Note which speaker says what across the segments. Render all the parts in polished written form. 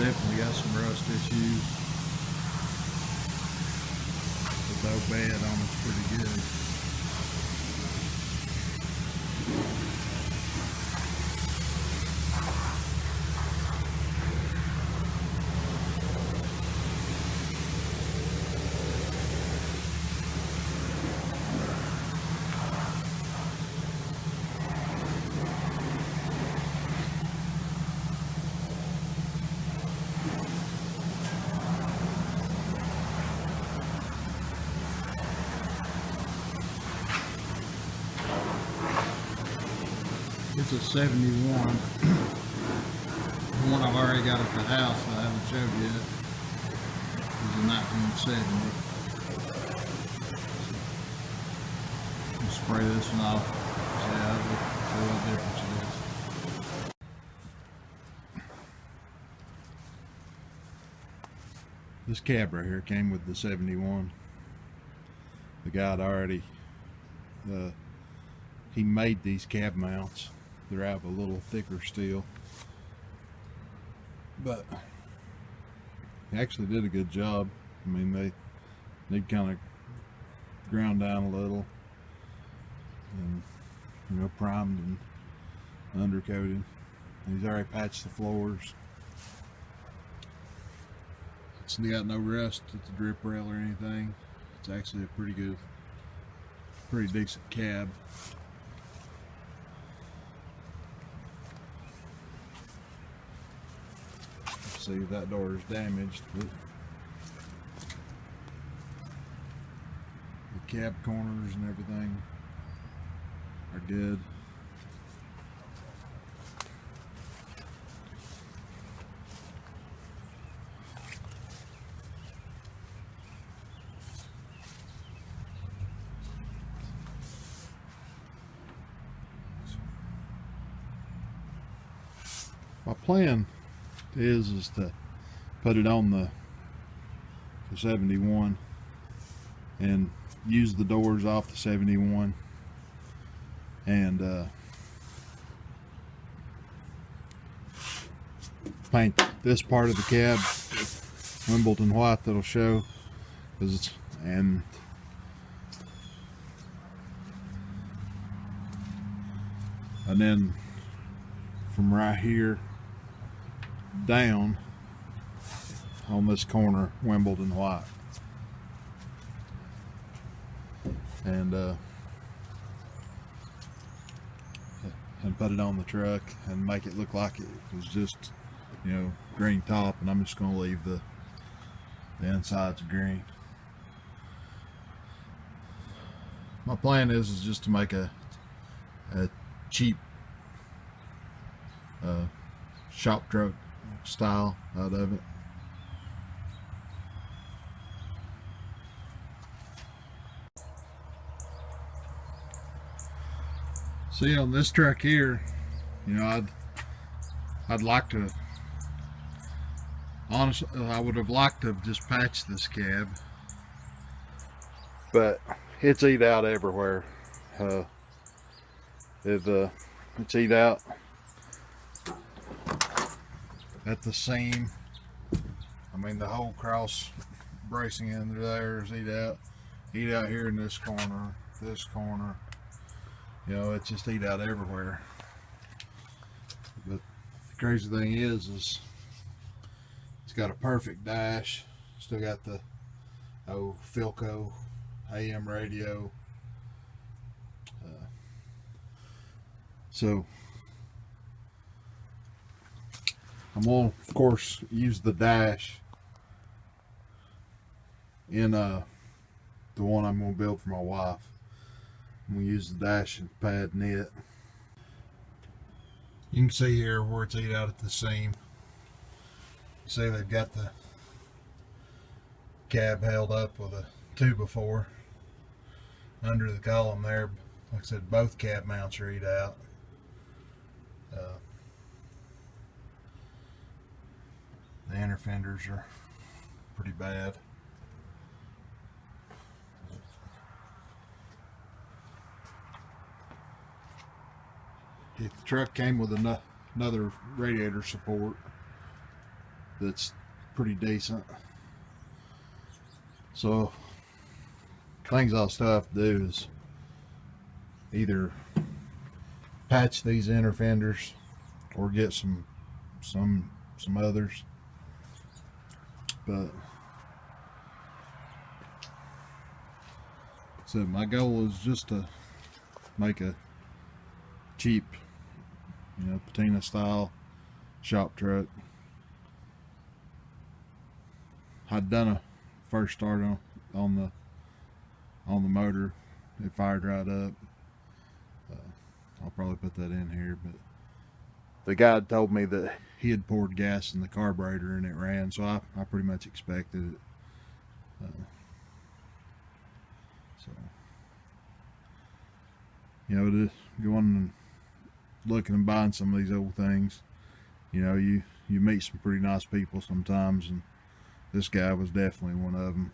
Speaker 1: definitely got some rust issues. But though bad on it's pretty good. It's a 71. One I've already got at the house I haven't showed yet. It's a 1970. I'll spray this one off. See what difference it is. This cab right here came with the 71. The guy had already he made these cab mounts. They're out of a little thicker steel, but he actually did a good job. I mean, they kind of ground down a little and, you know, primed and undercoated. He's already patched the floors. It's got no rust at the drip rail or anything. It's actually a pretty decent cab. See, that door is damaged, but the cab corners and everything are good. My plan is to put it on the 71 and use the doors off the 71 and paint this part of the cab Wimbledon white. That'll show, and then from right here down on this corner Wimbledon white, and put it on the truck and make it look like it was just, you know, green top, and I'm just going to leave the insides green. My plan is just to make a cheap shop truck style out of it. See, on this truck here, you know, I'd like to, honestly, I would have liked to have just patched this cab, but it's eat out everywhere. It's eat out at the seam. I mean, the whole cross bracing in there is eat out here in this corner, you know, it's just eat out everywhere. But the crazy thing is it's got a perfect dash, still got the Philco AM radio, so I'm gonna, of course, use the dash in the one I'm gonna build for my wife. I'm gonna use the dash and pad knit. You can see here where it's eat out at the seam. See, they've got the cab held up with a 2x4 under the column there. Like I said, both cab mounts are eat out. The inner fenders are pretty bad. If the truck came with another radiator support, that's pretty decent. So things I'll still have to do is either patch these inner fenders or get some others, but so my goal is just to make a cheap, patina style shop truck. I'd done a first start on the motor. It fired right up. I'll probably put that in here, but the guy told me that he had poured gas in the carburetor and it ran, so I pretty much expected it. So just going and looking and buying some of these old things, you meet some pretty nice people sometimes, and this guy was definitely one of them.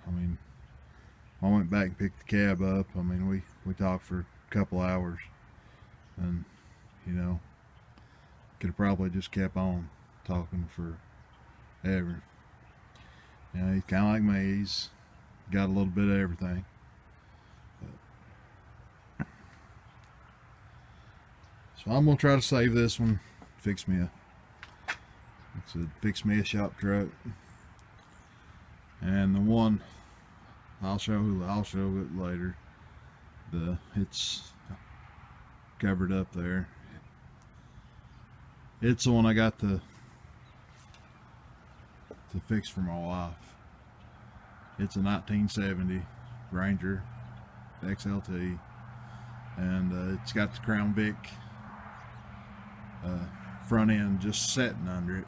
Speaker 1: I mean, I went back and picked the cab up. I mean, we talked for a couple hours, and could have probably just kept on talking forever. He's kind of like me. He's got a little bit of everything. So I'm gonna try to save this one. Fix me a shop truck, and the one I'll show it later. It's covered up there. It's the one I got to fix for my wife. It's a 1970 Ranger XLT, and it's got the Crown Vic front end just setting under it.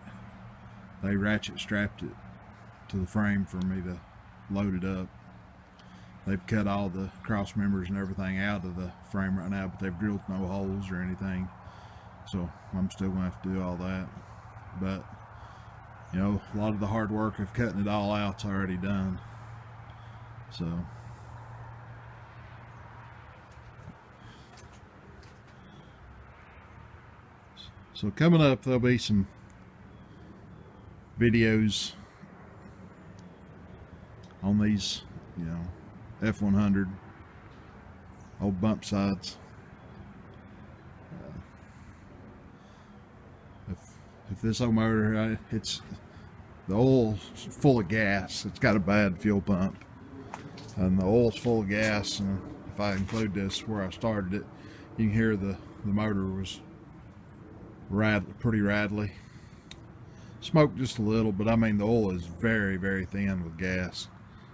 Speaker 1: They ratchet strapped it to the frame for me to load it up. They've cut all the cross members and everything out of the frame right now, but they've drilled no holes or anything. So I'm still going to have to do all that. But, a lot of the hard work of cutting it all out's already done. So coming up, there'll be some videos on these, f100 old Bumpsides. If this old motor, the oil's full of gas. It's got a bad fuel pump, and the oil's full of gas. And if I include this where I started it, you can hear the motor was pretty rattly. Smoked just a little, but I mean the oil is very, very thin with gas,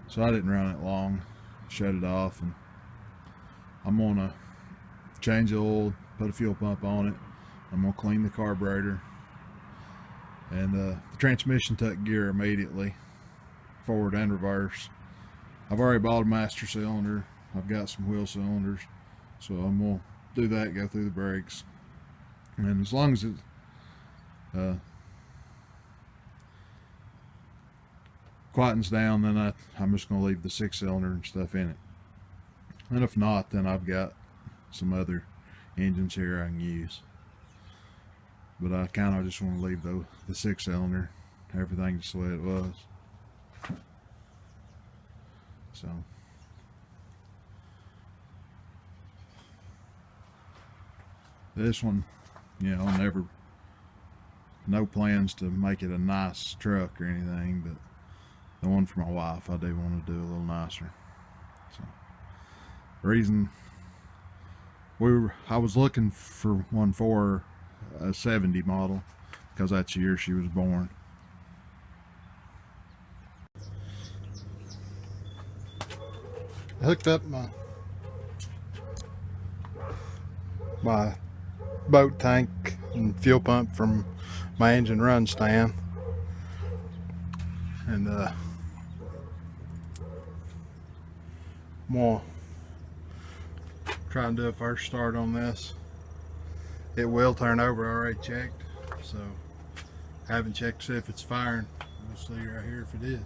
Speaker 1: so I didn't run it long. Shut it off, and I'm gonna change the oil, put a fuel pump on it. I'm gonna clean the carburetor, and the transmission took gear immediately, forward and reverse. I've already bought a master cylinder. I've got some wheel cylinders, so I'm gonna do that, go through the brakes, and as long as it quietens down, then I'm just going to leave the 6-cylinder and stuff in it. And if not, then I've got some other engines here I can use. But I kind of just want to leave the 6-cylinder, everything just the way it was. So this one, no plans to make it a nice truck or anything, but the one for my wife, I do want to do a little nicer. So, the reason I was looking for one for a 70 model, because that's the year she was born. I hooked up my boat tank and fuel pump from my engine run stand, and I'm gonna try and do a first start on this. It will turn over, I already checked, so I haven't checked to see if it's firing. We'll see right here if it is.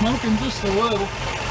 Speaker 1: smoking just a little.